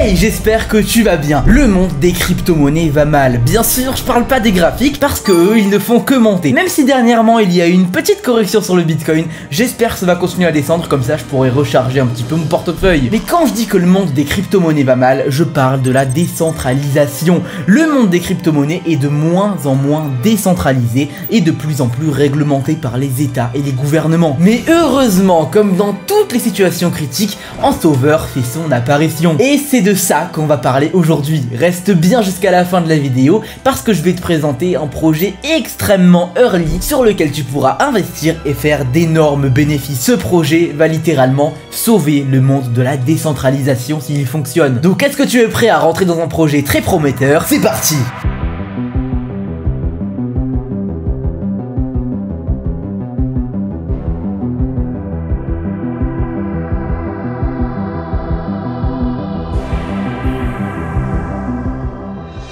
Hey, j'espère que tu vas bien. Le monde des crypto-monnaies va mal. Bien sûr, je parle pas des graphiques parce que eux, ils ne font que monter. Même si dernièrement, il y a eu une petite correction sur le Bitcoin, j'espère que ça va continuer à descendre, comme ça je pourrai recharger un petit peu mon portefeuille. Mais quand je dis que le monde des crypto-monnaies va mal, je parle de la décentralisation. Le monde des crypto-monnaies est de moins en moins décentralisé et de plus en plus réglementé par les États et les gouvernements. Mais heureusement, comme dans toutes les situations critiques, un sauveur fait son apparition. Et c'est de ça qu'on va parler aujourd'hui. Reste bien jusqu'à la fin de la vidéo parce que je vais te présenter un projet extrêmement early sur lequel tu pourras investir et faire d'énormes bénéfices. Ce projet va littéralement sauver le monde de la décentralisation s'il fonctionne. Donc est-ce que tu es prêt à rentrer dans un projet très prometteur? C'est parti!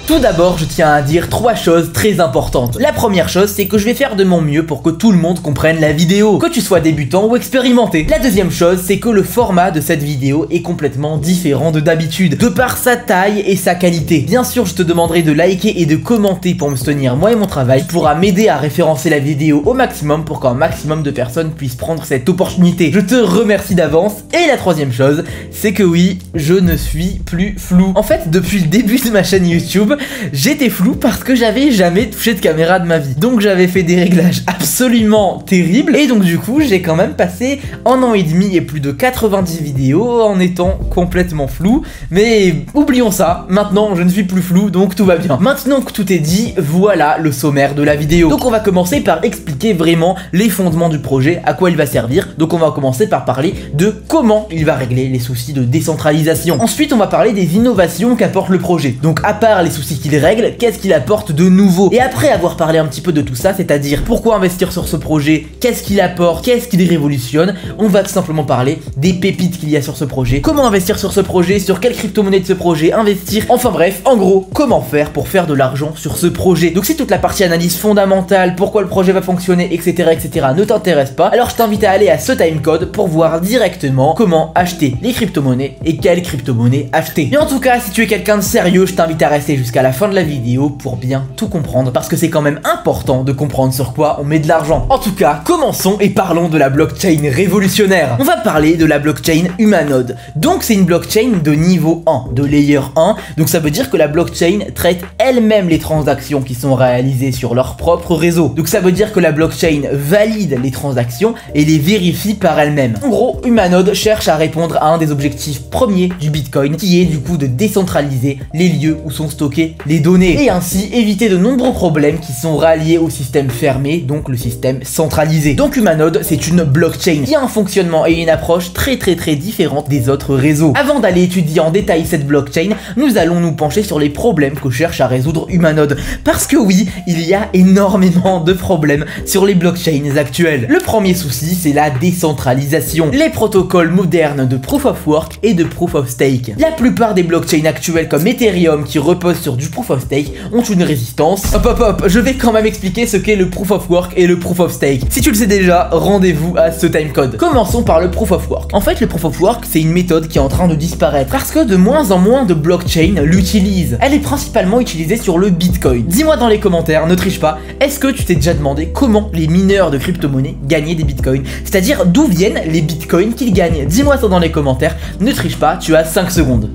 Tout d'abord, je tiens à dire 3 choses très importantes. La première chose, c'est que je vais faire de mon mieux pour que tout le monde comprenne la vidéo, que tu sois débutant ou expérimenté. La deuxième chose, c'est que le format de cette vidéo est complètement différent de d'habitude, de par sa taille et sa qualité. Bien sûr, je te demanderai de liker et de commenter pour me soutenir moi et mon travail. Tu pourras m'aider à référencer la vidéo au maximum pour qu'un maximum de personnes puissent prendre cette opportunité. Je te remercie d'avance. Et la troisième chose, c'est que oui, je ne suis plus flou. En fait, depuis le début de ma chaîne YouTube, j'étais flou parce que j'avais jamais touché de caméra de ma vie. Donc j'avais fait des réglages absolument terribles. Et donc du coup, j'ai quand même passé 1 an et demi et plus de 90 vidéos en étant complètement flou. Mais oublions ça, maintenant je ne suis plus flou, donc tout va bien. Maintenant que tout est dit, voilà le sommaire de la vidéo. Donc on va commencer par expliquer vraiment les fondements du projet, à quoi il va servir. Donc on va commencer par parler de comment il va régler les soucis de décentralisation. Ensuite, on va parler des innovations qu'apporte le projet. Donc à part les soucis qu'il règle, qu'est-ce qu'il apporte de nouveau? Et après avoir parlé un petit peu de tout ça, c'est-à-dire pourquoi investir sur ce projet, qu'est-ce qu'il apporte, qu'est-ce qu'il révolutionne, on va tout simplement parler des pépites qu'il y a sur ce projet, comment investir sur ce projet, sur quelle crypto-monnaie de ce projet investir, enfin bref, en gros, comment faire pour faire de l'argent sur ce projet. Donc si toute la partie analyse fondamentale, pourquoi le projet va fonctionner, etc. ne t'intéresse pas, alors je t'invite à aller à ce timecode pour voir directement comment acheter les crypto-monnaies et quelles crypto-monnaies acheter. Mais en tout cas, si tu es quelqu'un de sérieux, je t'invite à rester jusqu'à la fin de la vidéo pour bien tout comprendre, parce que c'est quand même important de comprendre sur quoi on met de l'argent. En tout cas, commençons et parlons de la blockchain révolutionnaire. On va parler de la blockchain Humanode. Donc c'est une blockchain de niveau 1, de layer 1, donc ça veut dire que la blockchain traite elle-même les transactions qui sont réalisées sur leur propre réseau. Donc ça veut dire que la blockchain valide les transactions et les vérifie par elle-même. En gros, Humanode cherche à répondre à un des objectifs premiers du Bitcoin, qui est du coup de décentraliser les lieux où sont stockés les données et ainsi éviter de nombreux problèmes qui sont ralliés au système fermé, donc le système centralisé. Donc Humanode, c'est une blockchain qui a un fonctionnement et une approche très différente des autres réseaux. Avant d'aller étudier en détail cette blockchain, nous allons nous pencher sur les problèmes que cherche à résoudre Humanode, parce que oui, il y a énormément de problèmes sur les blockchains actuelles. Le premier souci, c'est la décentralisation, les protocoles modernes de Proof of Work et de Proof of Stake. La plupart des blockchains actuelles comme Ethereum qui reposent sur du Proof of Stake ont une résistance. Hop, je vais quand même expliquer ce qu'est le Proof of Work et le Proof of Stake. Si tu le sais déjà, rendez-vous à ce timecode. Commençons par le Proof of Work. En fait, le Proof of Work, c'est une méthode qui est en train de disparaître parce que de moins en moins de blockchains l'utilisent. Elle est principalement utilisée sur le Bitcoin. Dis-moi dans les commentaires, ne triche pas, est-ce que tu t'es déjà demandé comment les mineurs de crypto-monnaies gagnaient des bitcoins? C'est-à-dire d'où viennent les bitcoins qu'ils gagnent? Dis-moi ça dans les commentaires, ne triche pas, tu as 5 secondes.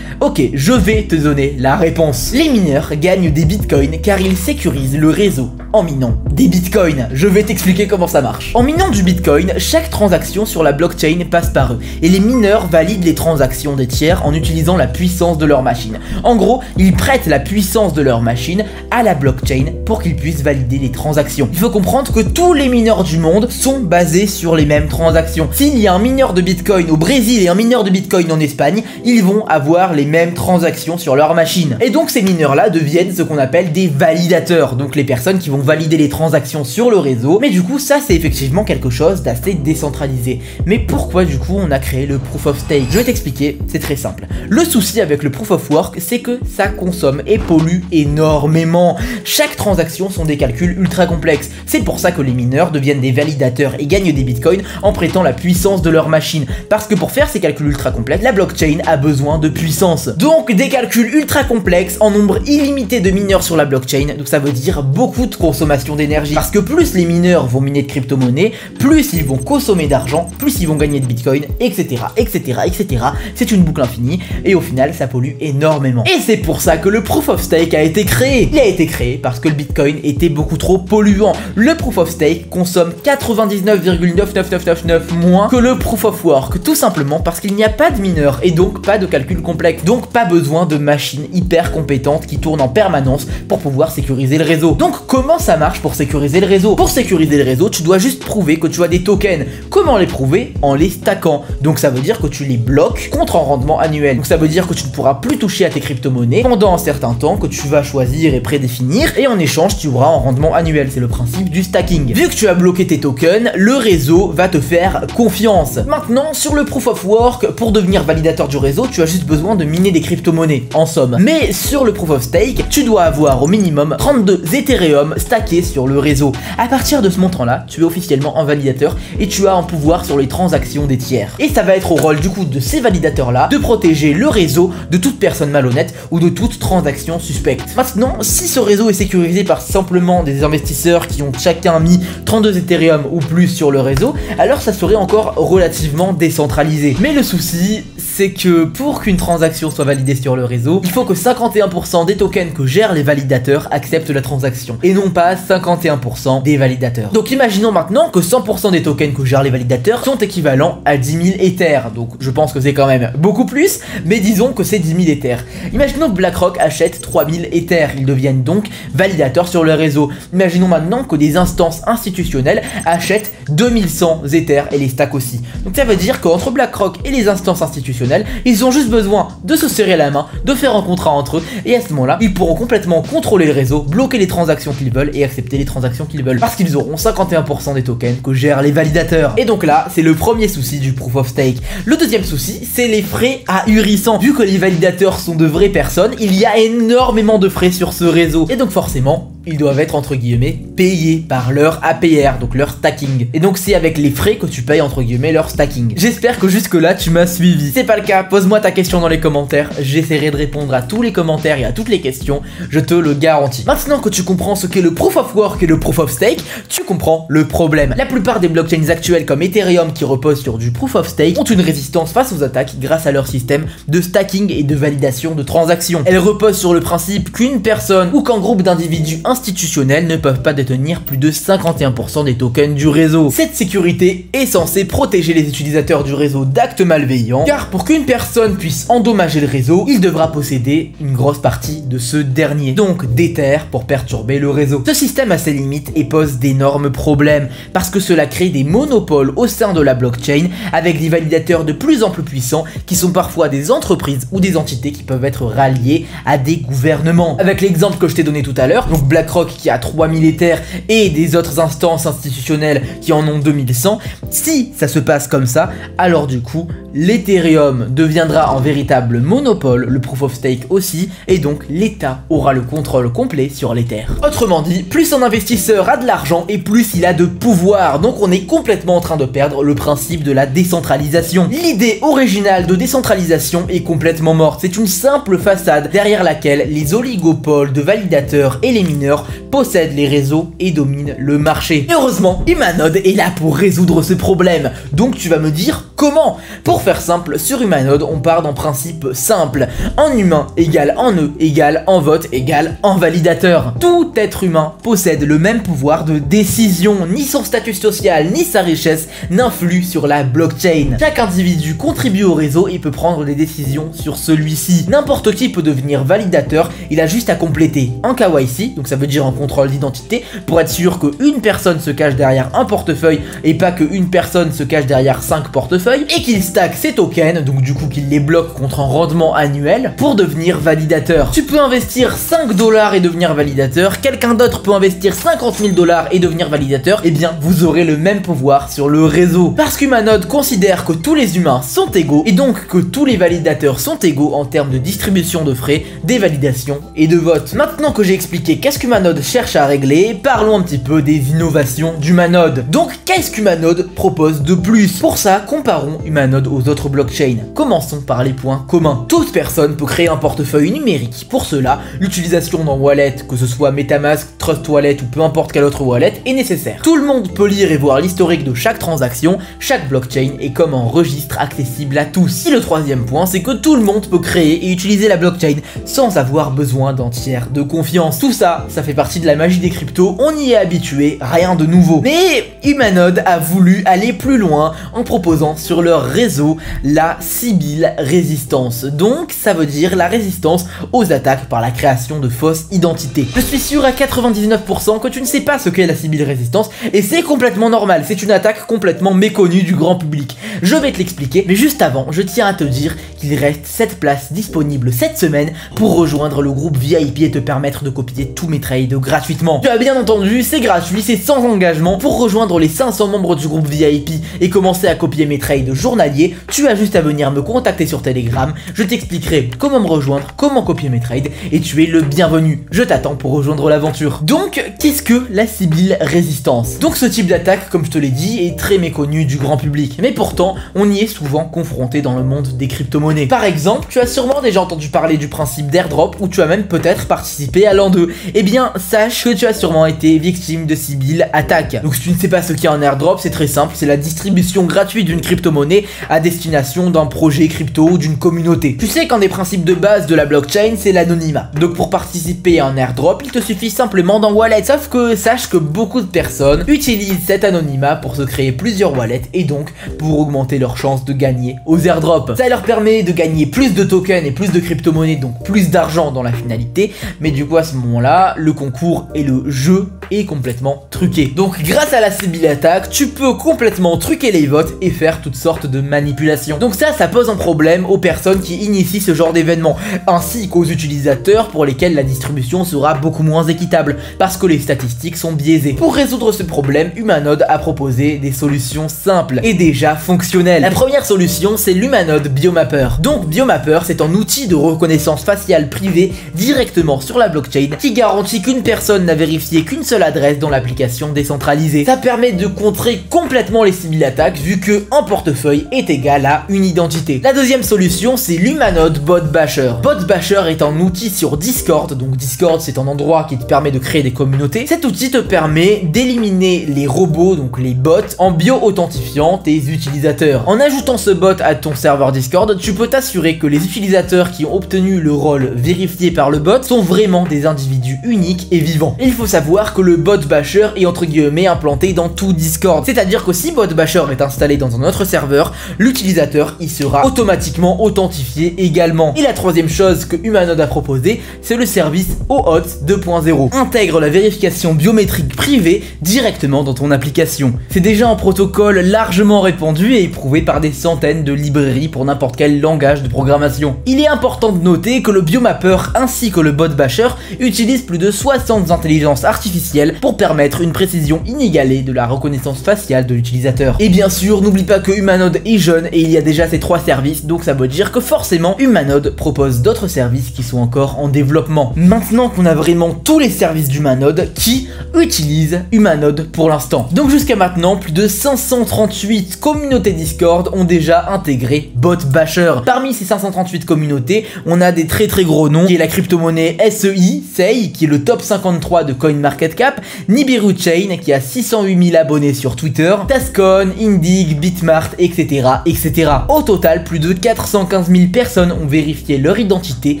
Ok, je vais te donner la réponse. Les mineurs gagnent des bitcoins car ils sécurisent le réseau en minant des bitcoins. Je vais t'expliquer comment ça marche. En minant du bitcoin, chaque transaction sur la blockchain passe par eux et les mineurs valident les transactions des tiers en utilisant la puissance de leur machine. En gros, ils prêtent la puissance de leur machine à la blockchain pour qu'ils puissent valider les transactions. Il faut comprendre que tous les mineurs du monde sont basés sur les mêmes transactions. S'il y a un mineur de bitcoin au Brésil et un mineur de bitcoin en Espagne, ils vont avoir les mêmes transactions sur leur machine. Et donc ces mineurs-là deviennent ce qu'on appelle des validateurs, donc les personnes qui vont valider les transactions sur le réseau. Mais du coup, ça c'est effectivement quelque chose d'assez décentralisé. Mais pourquoi du coup on a créé le Proof of Stake? Je vais t'expliquer, c'est très simple. Le souci avec le Proof of Work, c'est que ça consomme et pollue énormément. Chaque transaction sont des calculs ultra complexes. C'est pour ça que les mineurs deviennent des validateurs et gagnent des bitcoins en prêtant la puissance de leur machine. Parce que pour faire ces calculs ultra complexes, la blockchain a besoin de puissance. Donc des calculs ultra complexes en nombre illimité de mineurs sur la blockchain, donc ça veut dire beaucoup de consommation d'énergie. Parce que plus les mineurs vont miner de crypto-monnaies, plus ils vont consommer d'argent, plus ils vont gagner de bitcoin, etc. etc. etc. C'est une boucle infinie et au final ça pollue énormément. Et c'est pour ça que le Proof of Stake a été créé. Il a été créé parce que le bitcoin était beaucoup trop polluant. Le Proof of Stake consomme 99,99999 moins que le Proof of Work, tout simplement parce qu'il n'y a pas de mineurs et donc pas de calcul complexe. Donc pas besoin de machines hyper compétentes qui tournent en permanence pour pouvoir sécuriser le réseau. Donc comment ça marche pour sécuriser le réseau? Pour sécuriser le réseau, tu dois juste prouver que tu as des tokens. Comment les prouver? En les stackant. Donc ça veut dire que tu les bloques contre un rendement annuel. Donc ça veut dire que tu ne pourras plus toucher à tes crypto-monnaies pendant un certain temps que tu vas choisir et prédéfinir, et en échange tu auras un rendement annuel. C'est le principe du stacking. Vu que tu as bloqué tes tokens, le réseau va te faire confiance. Maintenant, sur le Proof of Work, pour devenir validateur du réseau, tu as juste besoin de miner des crypto-monnaies, en somme. Mais sur le Proof of Stake, tu dois avoir au minimum 32 Ethereum stackés sur le réseau. À partir de ce montant-là, tu es officiellement un validateur et tu as un pouvoir sur les transactions des tiers. Et ça va être au rôle du coup de ces validateurs-là de protéger le réseau de toute personne malhonnête ou de toute transaction suspecte. Maintenant, si ce réseau est sécurisé par simplement des investisseurs qui ont chacun mis 32 Ethereum ou plus sur le réseau, alors ça serait encore relativement décentralisé. Mais le souci, c'est que pour qu'une transaction soit validée sur le réseau, il faut que 51% des tokens que gèrent les validateurs acceptent la transaction, et non pas 51% des validateurs. Donc imaginons maintenant que 100% des tokens que gèrent les validateurs sont équivalents à 10 000 Ethers, donc je pense que c'est quand même beaucoup plus, mais disons que c'est 10 000 Ethers. Imaginons que BlackRock achète 3000 Ethers, ils deviennent donc validateurs sur le réseau. Imaginons maintenant que des instances institutionnelles achètent 2100 Ethers et les stack aussi. Donc ça veut dire qu'entre BlackRock et les instances institutionnelles, ils ont juste besoin de se serrer la main, de faire un contrat entre eux, et à ce moment-là, ils pourront complètement contrôler le réseau, bloquer les transactions qu'ils veulent et accepter les transactions qu'ils veulent, parce qu'ils auront 51% des tokens que gèrent les validateurs. Et donc là, c'est le premier souci du Proof of Stake. Le deuxième souci, c'est les frais ahurissants. Vu que les validateurs sont de vraies personnes, il y a énormément de frais sur ce réseau, et donc forcément, ils doivent être entre guillemets payés par leur APR, donc leur stacking. Et donc c'est avec les frais que tu payes entre guillemets leur stacking. J'espère que jusque là tu m'as suivi. Si c'est pas le cas, pose-moi ta question dans les commentaires, j'essaierai de répondre à tous les commentaires et à toutes les questions, je te le garantis. Maintenant que tu comprends ce qu'est le Proof of Work et le Proof of Stake, tu comprends le problème. La plupart des blockchains actuelles comme Ethereum qui reposent sur du Proof of Stake ont une résistance face aux attaques grâce à leur système de stacking et de validation de transactions. Elles reposent sur le principe qu'une personne ou qu'un groupe d'individus institutionnels ne peuvent pas détenir plus de 51% des tokens du réseau. Cette sécurité est censée protéger les utilisateurs du réseau d'actes malveillants, car pour qu'une personne puisse endommager le réseau, il devra posséder une grosse partie de ce dernier, donc d'Ether pour perturber le réseau. Ce système a ses limites et pose d'énormes problèmes, parce que cela crée des monopoles au sein de la blockchain, avec des validateurs de plus en plus puissants, qui sont parfois des entreprises ou des entités qui peuvent être ralliées à des gouvernements. Avec l'exemple que je t'ai donné tout à l'heure, donc BlackRock qui a 3000 Ethers et des autres instances institutionnelles qui en ont 2100, si ça se passe comme ça, alors du coup, l'Ethereum deviendra un véritable monopole, le Proof of Stake aussi, et donc l'État aura le contrôle complet sur l'Ether. Autrement dit, plus un investisseur a de l'argent et plus il a de pouvoir, donc on est complètement en train de perdre le principe de la décentralisation. L'idée originale de décentralisation est complètement morte, c'est une simple façade derrière laquelle les oligopoles de validateurs et les mineurs possèdent les réseaux et dominent le marché. Et heureusement, Humanode est là pour résoudre ce problème. Donc tu vas me dire comment? Pour faire simple, sur Humanode, on part d'un principe simple. Un humain égale un nœud égale un vote égale un validateur. Tout être humain possède le même pouvoir de décision. Ni son statut social ni sa richesse n'influent sur la blockchain. Chaque individu contribue au réseau et peut prendre des décisions sur celui-ci. N'importe qui peut devenir validateur, il a juste à compléter un KYC, donc ça veut dire un contrôle d'identité pour être sûr qu'une personne se cache derrière un portefeuille et pas qu'une personne se cache derrière 5 portefeuilles, et qu'il stack ses tokens, donc du coup qu'il les bloque contre un rendement annuel pour devenir validateur. Tu peux investir 5 $ et devenir validateur, quelqu'un d'autre peut investir 50 000 $ et devenir validateur, et bien vous aurez le même pouvoir sur le réseau. Parce qu'Humanode considère que tous les humains sont égaux et donc que tous les validateurs sont égaux en termes de distribution de frais, des validations et de votes. Maintenant que j'ai expliqué qu'est-ce qu'Humanode cherche à régler, parlons un petit peu des innovations d'Humanode. Donc qu'est-ce qu'Humanode propose de plus? Pour ça, comparons Humanode aux autres blockchains. Commençons par les points communs. Toute personne peut créer un portefeuille numérique. Pour cela, l'utilisation d'un wallet, que ce soit MetaMask, Trust Wallet ou peu importe quel autre wallet, est nécessaire. Tout le monde peut lire et voir l'historique de chaque transaction, chaque blockchain est comme un registre accessible à tous. Et le troisième point, c'est que tout le monde peut créer et utiliser la blockchain sans avoir besoin d'un tiers de confiance. Tout ça, ça fait partie de la magie des cryptos, on y est habitué, rien de nouveau. Mais Humanode a voulu aller plus loin en proposant sur leur réseau la Sybil résistance. Donc ça veut dire la résistance aux attaques par la création de fausses identités. Je suis sûr à 99% que tu ne sais pas ce qu'est la Sybil résistance et c'est complètement normal, c'est une attaque complètement méconnue du grand public. Je vais te l'expliquer, mais juste avant, je tiens à te dire qu'il reste 7 places disponibles cette semaine pour rejoindre le groupe VIP et te permettre de copier tous mes trades gratuitement. Tu as bien entendu, c'est gratuit, c'est sans engagement. Pour rejoindre les 500 membres du groupe VIP et commencer à copier mes trades journaliers, tu as juste à venir me contacter sur Telegram, je t'expliquerai comment me rejoindre, comment copier mes trades et tu es le bienvenu. Je t'attends pour rejoindre l'aventure. Donc, qu'est-ce que la Sybil résistance? Donc ce type d'attaque, comme je te l'ai dit, est très méconnu du grand public, mais pourtant, on y est souvent confronté dans le monde des crypto-monnaies. Par exemple, tu as sûrement déjà entendu parler du principe d'airdrop ou tu as même peut-être participé à l'an 2. Eh bien, sache que tu as sûrement été victime de Sybil attaque. Donc si tu ne sais pas ce qu'est un airdrop, c'est très simple, c'est la distribution gratuite d'une crypto-monnaie à destination d'un projet crypto ou d'une communauté. Tu sais qu'un des principes de base de la blockchain, c'est l'anonymat. Donc pour participer à un airdrop, il te suffit simplement d'un wallet. Sauf que sache que beaucoup de personnes utilisent cet anonymat pour se créer plusieurs wallets et donc pour augmenter leurs chances de gagner aux airdrops. Ça leur permet de gagner plus de tokens et plus de crypto-monnaies, donc plus d'argent dans la finalité, mais du coup à ce moment-là, le concours et le jeu est complètement truqué. Donc grâce à la Sybil attaque, tu peux complètement truquer les votes et faire toutes sortes de manipulations. Donc ça pose un problème aux personnes qui initient ce genre d'événement, ainsi qu'aux utilisateurs pour lesquels la distribution sera beaucoup moins équitable, parce que les statistiques sont biaisées. Pour résoudre ce problème, Humanode a proposé des solutions simples et déjà fonctionnelles. La première solution, c'est l'Humanode Biomapper. Donc Biomapper, c'est un outil de reconnaissance faciale privée directement sur la blockchain qui garantit qu'une personne n'a vérifié qu'une seule adresse dans l'application décentralisée. Ça permet de contrer complètement les Sybil attaques vu que un portefeuille est égal à une identité. La deuxième solution, c'est l'Humanode Bot Basher. Bot Basher est un outil sur Discord, donc Discord c'est un endroit qui te permet de créer des communautés. Cet outil te permet d'éliminer les robots, donc les bots, en bio-authentifiant tes utilisateurs. En ajoutant ce bot à ton serveur Discord, tu peux t'assurer que les utilisateurs qui ont obtenu le rôle vérifié par le bot sont vraiment des individus uniques et vivants. Il faut savoir que le Bot Basher est entre guillemets implanté dans tout Discord. C'est-à-dire que si Bot Basher est installé dans un autre serveur, l'utilisateur y sera automatiquement authentifié également. Et la troisième chose que Humanode a proposé, c'est le service OAuth 2.0. Intègre la vérification biométrique privée directement dans ton application. C'est déjà un protocole largement répandu et éprouvé par des centaines de librairies pour n'importe quel langage de programmation. Il est important de noter que le Biomapper ainsi que le Bot Basher utilisent plus de 60 intelligences artificielles pour permettre une précision inégalée de la reconnaissance faciale de l'utilisateur. Et bien sûr, n'oublie pas que Humanode est jeune et il y a déjà ces 3 services, donc ça veut dire que forcément Humanode propose d'autres services qui sont encore en développement. Maintenant qu'on a vraiment tous les services d'Humanode, qui utilise Humanode pour l'instant? Donc jusqu'à maintenant, plus de 538 communautés Discord ont déjà intégré Bot Basher. Parmi ces 538 communautés, on a des très gros noms, qui est la crypto-monnaie SEI, qui est le top 53 de CoinMarketCap, Nibiru, Chain qui a 608 000 abonnés sur Twitter, Tascon, Indig, Bitmart, etc., etc. Au total, plus de 415 000 personnes ont vérifié leur identité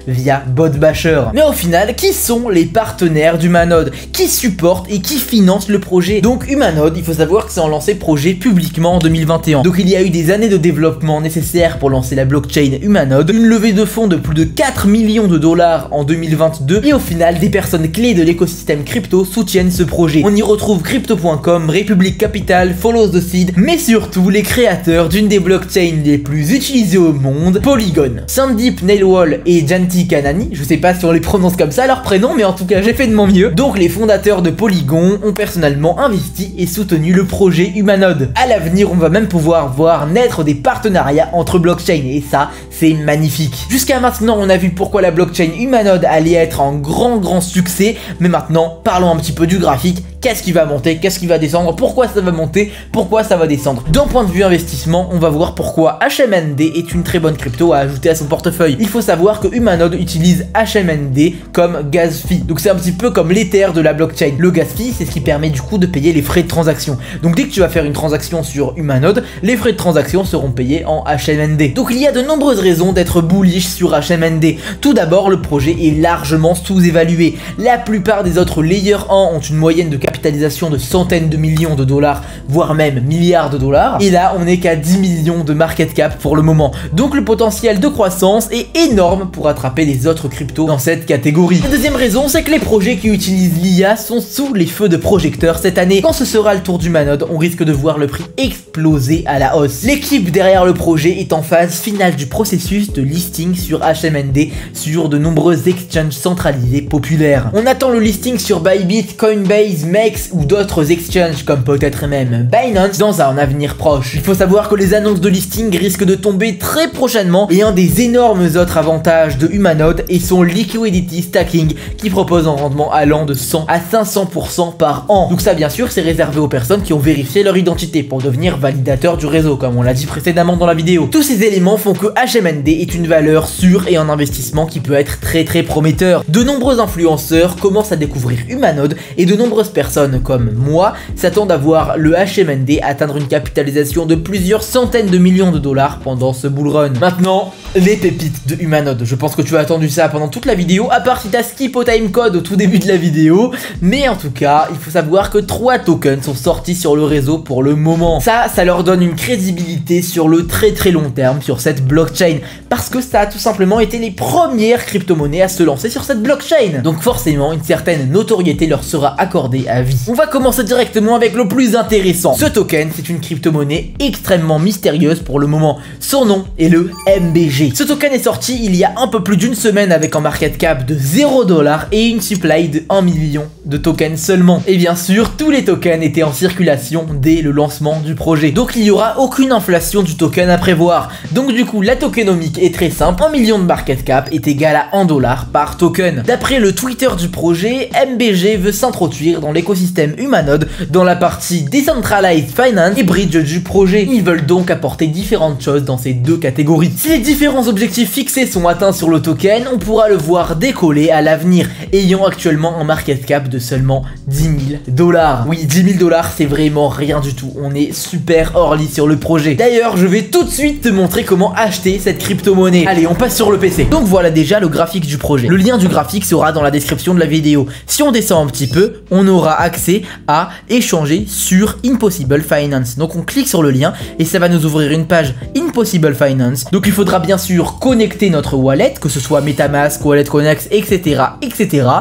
via Botbasher. Mais au final, qui sont les partenaires d'Humanode? Qui supportent et qui financent le projet? Donc Humanode, il faut savoir que c'est en lancé projet publiquement en 2021. Donc il y a eu des années de développement nécessaires pour lancer la blockchain Humanode, une levée de fonds de plus de 4 millions de dollars en 2022 et au final, des personnes clés de l'écosystème crypto soutiennent ce projet. On y retrouve Crypto.com, Republic Capital, Follow the Seed, mais surtout les créateurs d'une des blockchains les plus utilisées au monde, Polygon. Sandeep Nailwal et Janti Kanani, je sais pas si on les prononce comme ça leur prénom, mais en tout cas j'ai fait de mon mieux. Donc les fondateurs de Polygon ont personnellement investi et soutenu le projet Humanode. À l'avenir, on va même pouvoir voir naître des partenariats entre blockchains et ça, c'est magnifique. Jusqu'à maintenant, on a vu pourquoi la blockchain Humanode allait être un grand succès, mais maintenant, parlons un petit peu du graphique. Qu'est-ce qui va monter, qu'est-ce qui va descendre, pourquoi ça va monter, pourquoi ça va descendre. D'un point de vue investissement, on va voir pourquoi HMND est une très bonne crypto à ajouter à son portefeuille. Il faut savoir que Humanode utilise HMND comme gas fee. Donc c'est un petit peu comme l'Ether de la blockchain. Le gas fee, c'est ce qui permet du coup de payer les frais de transaction. Donc dès que tu vas faire une transaction sur Humanode, les frais de transaction seront payés en HMND. Donc il y a de nombreuses raisons d'être bullish sur HMND. Tout d'abord, le projet est largement sous-évalué. La plupart des autres Layer 1 ont une moyenne de capitalisation de centaines de millions de dollars, voire même milliards de dollars. Et là, on n'est qu'à 10 millions de market cap pour le moment. Donc le potentiel de croissance est énorme pour attraper les autres cryptos dans cette catégorie. La deuxième raison, c'est que les projets qui utilisent l'IA sont sous les feux de projecteurs cette année. Quand ce sera le tour d'Humanode, on risque de voir le prix exploser à la hausse. L'équipe derrière le projet est en phase finale du processus de listing sur HMND sur de nombreux exchanges centralisés populaires. On attend le listing sur Bybit, Coinbase, MEX ou d'autres exchanges comme peut-être même Binance dans un avenir proche. Il faut savoir que les annonces de listing risquent de tomber très prochainement et un des énormes autres avantages de Humanode est son liquidity stacking qui propose un rendement allant de 100 à 500% par an. Donc ça bien sûr c'est réservé aux personnes qui ont vérifié leur identité pour devenir validateurs du réseau comme on l'a dit précédemment dans la vidéo. Tous ces éléments font que HMND est une valeur sûre et un investissement qui peut être très prometteur. De nombreux influenceurs commencent à découvrir Humanode et de nombreuses personnes comme moi s'attendent à voir le HMND atteindre une capitalisation de plusieurs centaines de millions de dollars pendant ce bull run. Maintenant, les pépites de Humanode. Je pense que tu as attendu ça pendant toute la vidéo, à part si tu as skip au timecode au tout début de la vidéo. Mais en tout cas, il faut savoir que 3 tokens sont sortis sur le réseau pour le moment. Ça leur donne une crédibilité sur le très long terme sur cette blockchain. Parce que ça a tout simplement été les premières crypto-monnaies à se lancer sur cette blockchain. Donc forcément, une certaine notoriété leur sera accordée à vie. On va commencer directement avec le plus intéressant. Ce token, c'est une crypto-monnaie extrêmement mystérieuse pour le moment. Son nom est le MBG. Ce token est sorti il y a un peu plus d'une semaine avec un market cap de 0$ et une supply de 1 million de tokens seulement. Et bien sûr, tous les tokens étaient en circulation dès le lancement du projet. Donc il n'y aura aucune inflation du token à prévoir. Donc du coup, la tokenomique est très simple. 1 million de market cap est égal à 1$ par token. D'après le Twitter du projet, MBG veut s'introduire dans l'écosystème Humanode dans la partie Decentralized Finance et Bridge du projet. Ils veulent donc apporter différentes choses dans ces deux catégories. Si les différents objectifs fixés sont atteints sur le token, on pourra le voir décoller à l'avenir, ayant actuellement un market cap de seulement 10 000$. Oui, 10 000$, c'est vraiment rien du tout. On est super early sur le projet. D'ailleurs, je vais tout de suite te montrer comment acheter cette crypto-monnaie. Allez, on passe sur le PC. Donc voilà déjà le graphique du projet. Le lien du graphique sera dans la description de la vidéo. Si on descend un petit peu, on aura accès à échanger sur Impossible Finance. Donc on clique sur le lien et ça va nous ouvrir une page Impossible Finance. Donc il faudra bien sûr connecter notre wallet, que ce soit MetaMask, Wallet Connex, etc.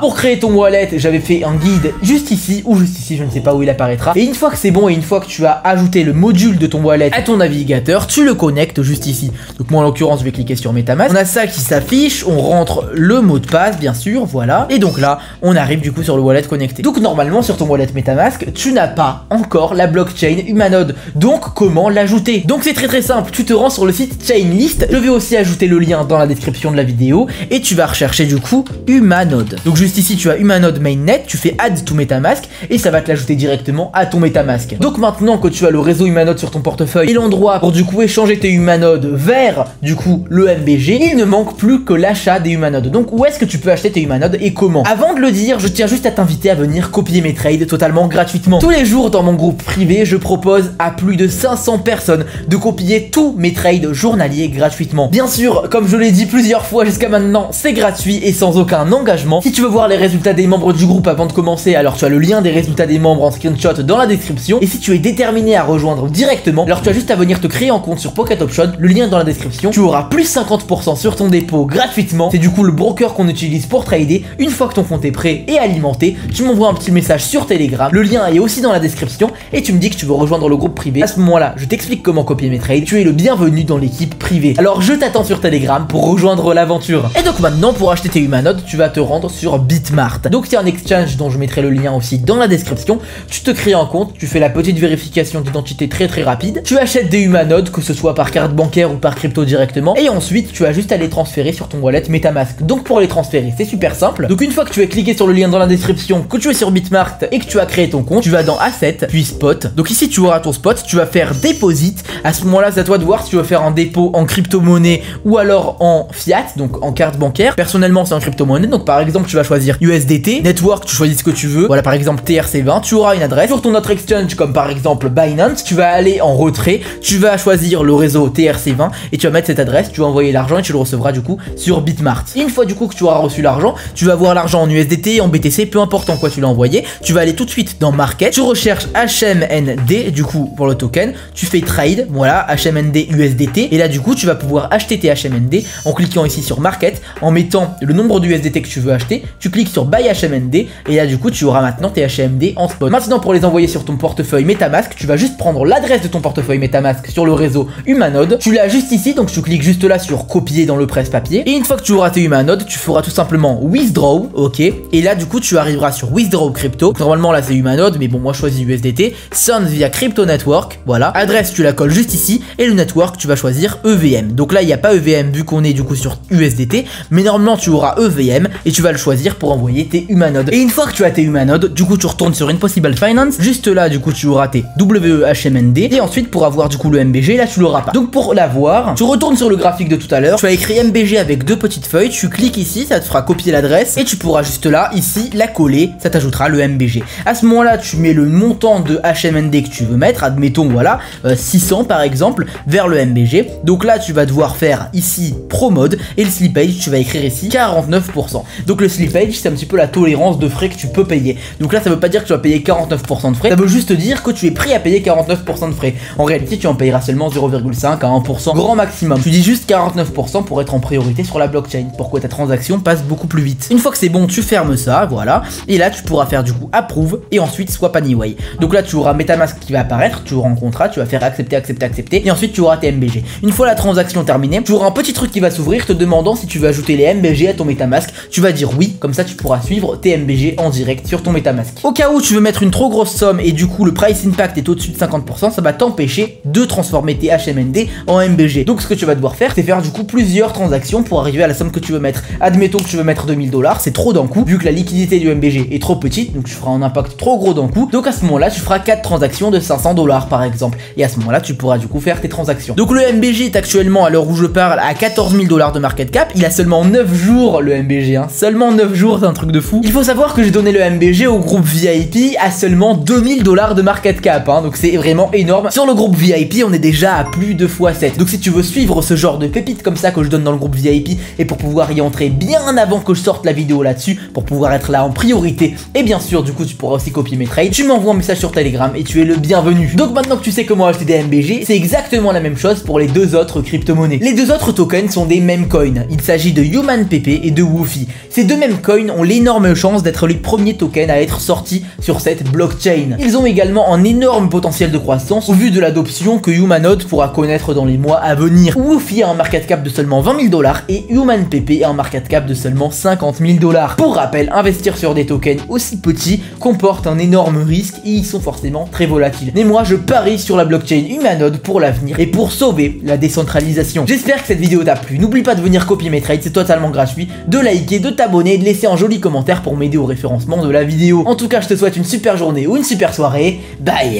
Pour créer ton wallet, j'avais fait un guide juste ici ou juste ici, je ne sais pas où il apparaîtra. Et une fois que c'est bon et une fois que tu as ajouté le module de ton wallet à ton navigateur, tu le connectes juste ici. Donc moi en l'occurrence, je vais cliquer sur MetaMask. On a ça qui s'affiche, on rentre le mot de passe bien sûr, voilà. Et donc là, on arrive du coup sur le wallet connecté. Donc normalement sur ton wallet MetaMask, tu n'as pas encore la blockchain Humanode. Donc comment l'ajouter? Donc c'est très simple, tu te rends sur le site Chainlist. Je vais aussi ajouter le lien dans la description de la vidéo et tu vas rechercher du coup Humanode. Donc juste ici tu as Humanode Mainnet, tu fais Add to MetaMask et ça va te l'ajouter directement à ton MetaMask. Donc maintenant que tu as le réseau Humanode sur ton portefeuille et l'endroit pour du coup échanger tes Humanodes vers du coup le MBG, il ne manque plus que l'achat des humanodes. Donc où est-ce que tu peux acheter tes humanodes et comment? Avant de le dire, je tiens juste à t'inviter à venir copier mes trades totalement gratuitement. Tous les jours dans mon groupe privé, je propose à plus de 500 personnes de copier tous mes trades journaliers gratuitement. Bien sûr, comme je l'ai dit plusieurs fois jusqu'à maintenant, c'est gratuit et sans aucun engagement. Si tu veux voir les résultats des membres du groupe avant de commencer, alors tu as le lien des résultats des membres en screenshot dans la description. Et si tu es déterminé à rejoindre directement, alors tu as juste à venir te créer un compte sur Pocket Option, le lien est dans la description. Tu auras plus 50% sur ton dépôt gratuitement. C'est du coup le broker qu'on utilise pour trader. Une fois que ton compte est prêt et alimenté, tu m'envoies un petit message sur Telegram. Le lien est aussi dans la description et tu me dis que tu veux rejoindre le groupe privé. À ce moment-là, je t'explique comment copier mes trades. Tu es le bienvenu dans l'équipe privée. Alors je t'attends sur Telegram pour rejoindre l'aventure. Et donc maintenant, pour acheter tes humanodes, tu vas te rendre sur Bitmart. Donc c'est un exchange dont je mettrai le lien aussi dans la description. Tu te crées un compte, tu fais la petite vérification d'identité très rapide. Tu achètes des humanodes, que ce soit par carte bancaire ou par crypto directement. Et ensuite, tu as juste à les transférer sur ton wallet MetaMask. Donc pour les transférer, c'est super simple. Donc une fois que tu as cliqué sur le lien dans la description, que tu es sur Bitmart et que tu as créé ton compte, tu vas dans Asset, puis Spot. Donc ici tu auras ton spot, tu vas faire Deposit. À ce moment-là, c'est à toi de voir si tu veux faire un dépôt en crypto-monnaie ou alors en fiat, donc en carte bancaire. Personnellement, c'est en crypto-monnaie. Donc par exemple, tu vas choisir USDT, Network, tu choisis ce que tu veux. Voilà, par exemple TRC20, tu auras une adresse. Sur ton autre exchange, comme par exemple Binance, tu vas aller en retrait, tu vas choisir le réseau TRC20 et tu vas mettre cette adresse, tu vas envoyer l'argent et tu le recevras du coup sur Bitmart. Et une fois du coup que tu auras reçu l'argent, tu vas voir l'argent en USDT, en BTC, peu importe en quoi tu l'as envoyé. Tu vas aller tout de suite dans Market, tu recherches HMND du coup pour le token, tu fais Trade, voilà, HMND USDT et là du coup tu vas pouvoir acheter tes HMND en cliquant ici sur Market, en mettant le nombre d'USDT que tu veux acheter, tu cliques sur Buy HMND et là du coup tu auras maintenant tes HMND en spot. Maintenant pour les envoyer sur ton portefeuille MetaMask, tu vas juste prendre l'adresse de ton portefeuille MetaMask sur le réseau Humanode, tu l'as juste ici, donc tu cliques juste là sur copier dans le presse-papier et une fois que tu auras tes Humanodes, tu feras tout simplement Withdraw, ok, et là du coup tu arriveras sur Withdraw Crypto. Normalement là c'est Humanode, mais bon moi je choisis USDT, Send via Crypto Network, voilà, adresse tu la colles juste ici et le network tu vas choisir EVM. Donc là il n'y a pas EVM vu qu'on est du coup sur USDT, mais normalement tu auras EVM et tu vas le choisir pour envoyer tes Humanodes. Et une fois que tu as tes Humanodes, du coup tu retournes sur Impossible Finance, juste là du coup tu auras tes WEHMND et ensuite pour avoir du coup le MBG, là tu l'auras pas. Donc pour l'avoir, tu retournes sur le graphique de tout à l'heure, tu as écrit MBG avec deux petites feuilles, tu cliques ici, ça te fera copier l'adresse et tu pourras juste là, ici, la coller, ça t'ajoutera le MBG. À ce moment-là, tu mets le montant de HMND que tu veux mettre, admettons voilà, 600 par exemple, vers le MBG. Donc là, tu vas devoir faire ici ProMode et le slippage, tu vas écrire ici 49%. Donc le slippage, c'est un petit peu la tolérance de frais que tu peux payer. Donc là, ça veut pas dire que tu vas payer 49% de frais, ça veut juste dire que tu es prêt à payer 49% de frais. En réalité, tu en payeras seulement 0,5 à 1% grand maximum. Tu dis juste 49% pour être en priorité sur la blockchain, pour que ta transaction passe beaucoup plus vite. Une fois que c'est bon, tu fermes ça, voilà, et là tu pourras faire du coup Approve et ensuite Swap Anyway. Donc là tu auras MetaMask qui va apparaître, tu auras un contrat, tu vas faire accepter, accepter, accepter, et ensuite tu auras tes MBG. Une fois la transaction terminée, tu auras un petit truc qui va s'ouvrir te demandant si tu veux ajouter les MBG à ton MetaMask. Tu vas dire oui, comme ça tu pourras suivre tes MBG en direct sur ton MetaMask. Au cas où tu veux mettre une trop grosse somme et du coup le price impact est au-dessus de 50%, ça va t'empêcher de transformer tes HMND en MBG. Donc ce que tu vas devoir faire, c'est faire du coup plusieurs transactions pour arriver à la somme que tu veux mettre. Admettons que tu veux mettre 2000 $, c'est trop d'un coup, vu que la liquidité du MBG est trop petite, donc tu feras un impact trop gros d'un coup. Donc à ce moment-là, tu feras 4 transactions de 500 $ par exemple. Et à ce moment-là, tu pourras du coup faire tes transactions. Donc le MBG est actuellement, à l'heure où je parle, à 14 000 $ de market cap. Il a seulement 9 jours le MBG, hein. Seulement 9 jours, c'est un truc de fou. Il faut savoir que j'ai donné le MBG au groupe VIP à seulement 2000 $ de market cap, hein. Donc c'est vraiment énorme. Sur le groupe VIP, on est déjà à plus de x7. Donc si tu veux suivre ce genre de pépites comme ça que je donne dans le groupe VIP et pour pouvoir y entrer bien avant que je sorte la vidéo là-dessus, pour pouvoir être là en priorité, et bien sûr du coup tu pourras aussi copier mes trades, tu m'envoies un message sur Telegram et tu es le bienvenu. Donc maintenant que tu sais comment acheter des MBG, c'est exactement la même chose pour les deux autres crypto-monnaies. Les deux autres tokens sont des meme coins. Il s'agit de HumanPP et de Woofy. Ces deux meme coins ont l'énorme chance d'être les premiers tokens à être sortis sur cette blockchain. Ils ont également un énorme potentiel de croissance au vu de l'adoption que Humanode pourra connaître dans les mois à venir. Woofy a un market cap de seulement 20 000 $ et HumanPP a un market cap de seulement 50 000 $. Pour rappel, investir sur des tokens aussi petits comporte un énorme risque et ils sont forcément très volatiles. Mais moi je parie sur la blockchain Humanode pour l'avenir et pour sauver la décentralisation. J'espère que cette vidéo t'a plu. N'oublie pas de venir copier mes trades, c'est totalement gratuit, de liker, de t'abonner et de laisser un joli commentaire pour m'aider au référencement de la vidéo. En tout cas, je te souhaite une super journée ou une super soirée. Bye.